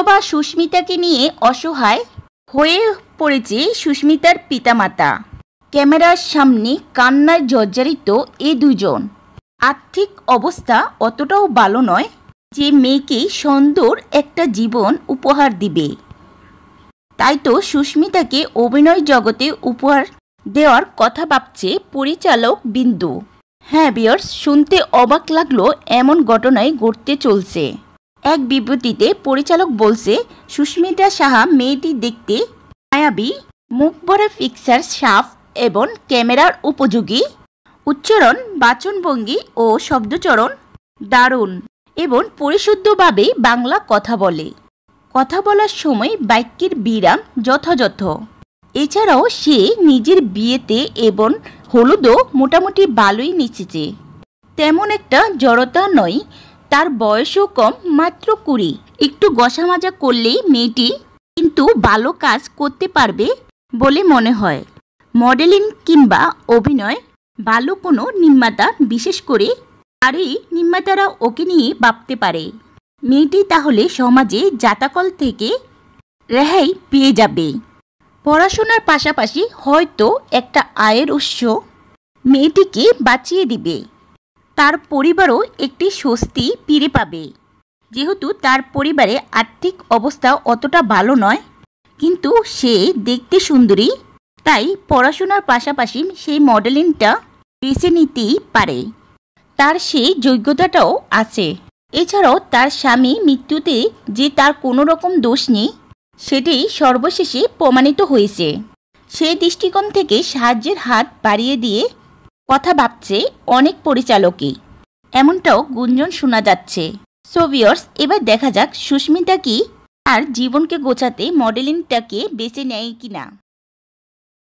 বা সুস্মিতাকে নিয়ে অসহায় হয়ে পড়েছে সুস্মিতার পিতামাতা। ক্যামেরার সামনে কান্নায় জর্জরিত এই দুজন। আর্থিক অবস্থা অতটাও ভালো নয় যে মেয়েকে সুন্দর একটা জীবন উপহার দিবে। তাই তো সুস্মিতাকে অভিনয় জগতে উপহার দেওয়ার কথা ভাবছে পরিচালক বিন্দু। হ্যাঁ ভিউয়ার্স, শুনতে অবাক লাগলো এমন ঘটনাই ঘটতে চলছে। এক বিবৃতিতে পরিচালক বলছে, সুস্মিতা সাহা মেয়েটি দেখতে মায়াবী, মুখ ভরা ফিক্সার সাফ এবং ক্যামেরার উপযোগী, উচ্চারণ, বাচনভঙ্গি ও শব্দচরণ দারুণ এবং পরিশুদ্ধভাবে বাংলা কথা বলে। কথা বলার সময় বাক্যের বিরাম যথাযথ। এছাড়াও সে নিজের বিয়েতে এবং হলুদও মোটামুটি ভালোই নেচেছে। তেমন একটা জড়তা নয়, তার বয়সও কম, মাত্র 20। একটু গসামাজা করলেই মেয়েটি কিন্তু ভালো কাজ করতে পারবে বলে মনে হয়। মডেলিং কিংবা অভিনয় ভালো কোনো নির্মাতা, বিশেষ করে আরই নির্মাতারা ওকে নিয়ে ভাবতে পারে। মেয়েটি তাহলে সমাজে জাতাকল থেকে রেহাই পেয়ে যাবে। পড়াশোনার পাশাপাশি হয়তো একটা আয়ের উৎস মেয়েটিকে বাঁচিয়ে দিবে। তার পরিবারও একটি স্বস্তি ফিরে পাবে। যেহেতু তার পরিবারে আর্থিক অবস্থা অতটা ভালো নয়, কিন্তু সে দেখতে সুন্দরী, তাই পড়াশোনার পাশাপাশি সেই মডেলিংটা বেছে নিতেই পারে। তার সেই যোগ্যতাটাও আছে। এছাড়াও তার স্বামী মৃত্যুতে যে তার কোনো রকম দোষ নেই, সেটাই সর্বশেষে প্রমাণিত হয়েছে। সেই দৃষ্টিকোণ থেকে সাহায্যের হাত বাড়িয়ে দিয়ে কথা ভাবছে অনেক পরিচালকই, এমনটাও গুঞ্জন শোনা যাচ্ছে। সো ভিউয়ার্স, এবার দেখা যাক সুস্মিতা কি তার জীবনকে গোছাতে মডেলিংটাকে বেছে নেয় কিনা।